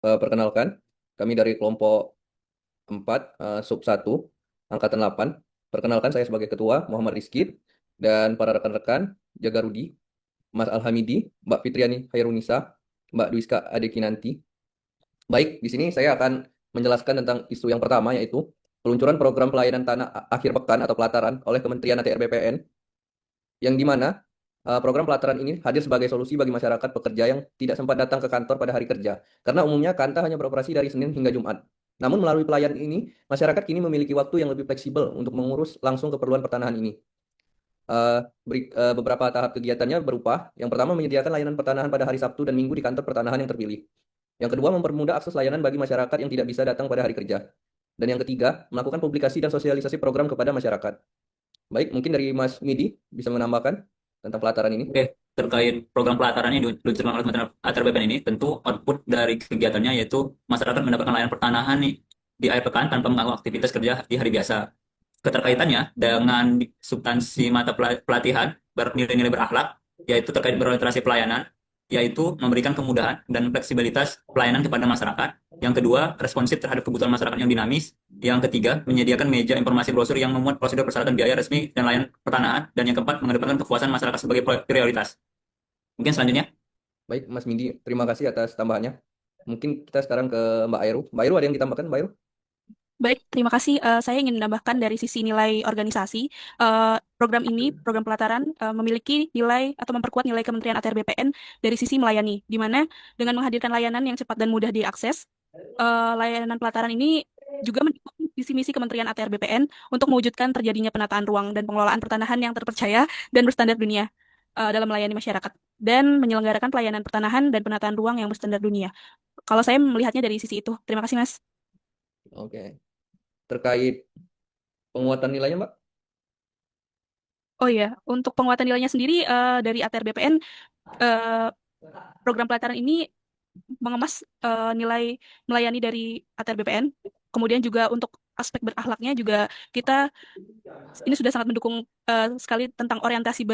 Perkenalkan, kami dari kelompok 4, sub 1, angkatan 8. Perkenalkan, saya sebagai ketua, Muhammad Rizky, dan para rekan-rekan, Jaga Rudi, Mas Alhamidi, Mbak Fitriani Hairunisa, Mbak Duiska Adekinanti. Baik, di sini saya akan menjelaskan tentang isu yang pertama, yaitu peluncuran program pelayanan tanah akhir pekan atau pelataran oleh Kementerian ATR BPN, yang dimana program pelataran ini hadir sebagai solusi bagi masyarakat pekerja yang tidak sempat datang ke kantor pada hari kerja, karena umumnya Kanta hanya beroperasi dari Senin hingga Jumat. Namun melalui pelayanan ini, masyarakat kini memiliki waktu yang lebih fleksibel untuk mengurus langsung keperluan pertanahan ini. Beberapa tahap kegiatannya berupa, yang pertama menyediakan layanan pertanahan pada hari Sabtu dan Minggu di kantor pertanahan yang terpilih. Yang kedua, mempermudah akses layanan bagi masyarakat yang tidak bisa datang pada hari kerja. Dan yang ketiga, melakukan publikasi dan sosialisasi program kepada masyarakat. Baik, mungkin dari Mas Midi bisa menambahkan tentang pelataran ini. Oke, terkait program pelataran yang diluncurkan oleh Kementerian ATR BPN ini, tentu output dari kegiatannya yaitu masyarakat mendapatkan layanan pertanahan nih di akhir pekan tanpa mengganggu aktivitas kerja di hari biasa. Keterkaitannya dengan substansi mata pelatihan bernilai-nilai berakhlak, yaitu terkait berorientasi pelayanan, yaitu memberikan kemudahan dan fleksibilitas pelayanan kepada masyarakat. Yang kedua, responsif terhadap kebutuhan masyarakat yang dinamis. Yang ketiga, menyediakan meja informasi brosur yang memuat prosedur persyaratan biaya resmi dan layanan pertanahan. Dan yang keempat, mengedepankan kepuasan masyarakat sebagai prioritas. Mungkin selanjutnya. Baik, Mas Midi, terima kasih atas tambahannya. Mungkin kita sekarang ke Mbak Airu. Mbak Airu, ada yang ditambahkan, Mbak Airu? Baik, terima kasih. Saya ingin menambahkan dari sisi nilai organisasi, program ini, program pelataran, memiliki nilai atau memperkuat nilai Kementerian ATR BPN dari sisi melayani, di mana dengan menghadirkan layanan yang cepat dan mudah diakses, layanan pelataran ini juga mendukung visi misi Kementerian ATR BPN untuk mewujudkan terjadinya penataan ruang dan pengelolaan pertanahan yang terpercaya dan berstandar dunia dalam melayani masyarakat, dan menyelenggarakan pelayanan pertanahan dan penataan ruang yang berstandar dunia. Kalau saya melihatnya dari sisi itu. Terima kasih, Mas. Oke. Terkait penguatan nilainya, Mbak? Oh iya, untuk penguatan nilainya sendiri dari ATR BPN, eh, program pelataran ini mengemas nilai melayani dari ATR BPN. Kemudian juga untuk aspek berakhlaknya juga kita ini sudah sangat mendukung sekali tentang orientasi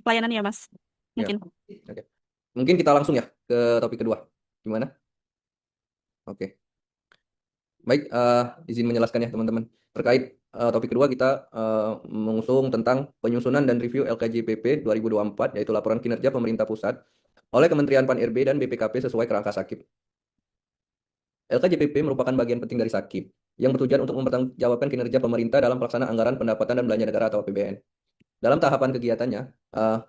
pelayanan ya, Mas. Ya. Mungkin. Oke. Mungkin kita langsung ya ke topik kedua. Gimana? Oke. Baik, izin menjelaskan ya teman-teman. Terkait topik kedua, kita mengusung tentang penyusunan dan review LKJPP 2024, yaitu laporan kinerja pemerintah pusat oleh Kementerian Pan-RB dan BPKP sesuai kerangka SAKIP. LKJPP merupakan bagian penting dari SAKIP yang bertujuan untuk mempertanggungjawabkan kinerja pemerintah dalam pelaksanaan anggaran pendapatan dan belanja negara atau APBN. Dalam tahapan kegiatannya,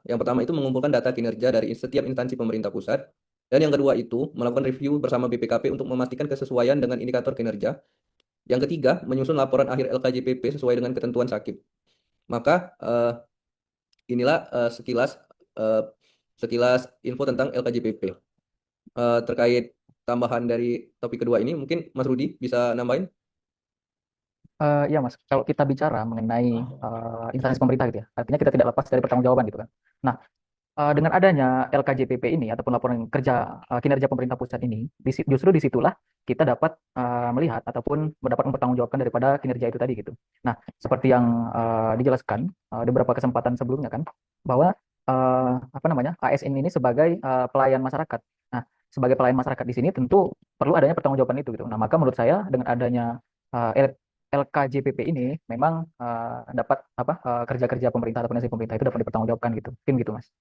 yang pertama itu mengumpulkan data kinerja dari setiap instansi pemerintah pusat, dan yang kedua itu melakukan review bersama BPKP untuk memastikan kesesuaian dengan indikator kinerja. Yang ketiga, menyusun laporan akhir LKJPP sesuai dengan ketentuan SAKIP. Maka inilah eh, sekilas info tentang LKJPP. Terkait tambahan dari topik kedua ini, mungkin Mas Rudi bisa nambahin? Ya Mas, kalau kita bicara mengenai instansi pemerintah gitu ya, artinya kita tidak lepas dari pertanggungjawaban gitu kan. Nah, dengan adanya LKJPP ini ataupun laporan kerja kinerja pemerintah pusat ini, justru disitulah kita dapat melihat ataupun mendapat mempertanggungjawabkan daripada kinerja itu tadi gitu. Nah, seperti yang dijelaskan di beberapa kesempatan sebelumnya kan, bahwa apa namanya ASN ini sebagai pelayan masyarakat. Nah, sebagai pelayan masyarakat di sini tentu perlu adanya pertanggungjawaban itu gitu. Nah, maka menurut saya dengan adanya LKJPP ini memang dapat apa kerja-kerja pemerintah ataupun instansi pemerintah itu dapat dipertanggungjawabkan gitu. Mungkin gitu Mas.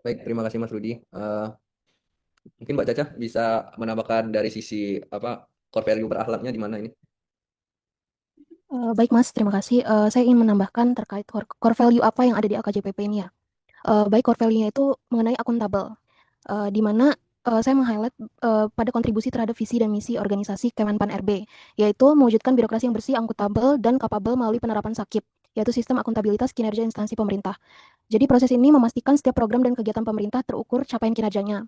Baik, terima kasih Mas Rudi. Mungkin Mbak Caca bisa menambahkan dari sisi apa core value berakhlaknya di mana ini? Baik Mas, terima kasih. Saya ingin menambahkan terkait core value apa yang ada di LKJPP ini ya. Baik core value-nya itu mengenai akuntabel, di mana saya meng-highlight pada kontribusi terhadap visi dan misi organisasi Kemenpan RB, yaitu mewujudkan birokrasi yang bersih, akuntabel, dan kapabel melalui penerapan SAKIP, yaitu sistem akuntabilitas kinerja instansi pemerintah. Jadi proses ini memastikan setiap program dan kegiatan pemerintah terukur capaian kinerjanya.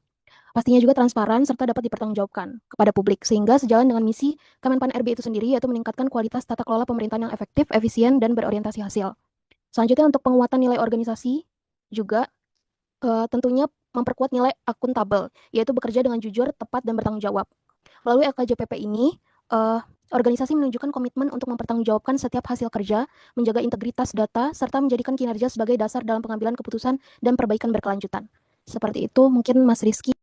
Pastinya juga transparan serta dapat dipertanggungjawabkan kepada publik, sehingga sejalan dengan misi Kemenpan RB itu sendiri, yaitu meningkatkan kualitas tata kelola pemerintahan yang efektif, efisien, dan berorientasi hasil. Selanjutnya untuk penguatan nilai organisasi juga tentunya memperkuat nilai akuntabel, yaitu bekerja dengan jujur, tepat, dan bertanggung jawab. Melalui LKJPP ini, organisasi menunjukkan komitmen untuk mempertanggungjawabkan setiap hasil kerja, menjaga integritas data, serta menjadikan kinerja sebagai dasar dalam pengambilan keputusan dan perbaikan berkelanjutan. Seperti itu, mungkin Mas Rizky.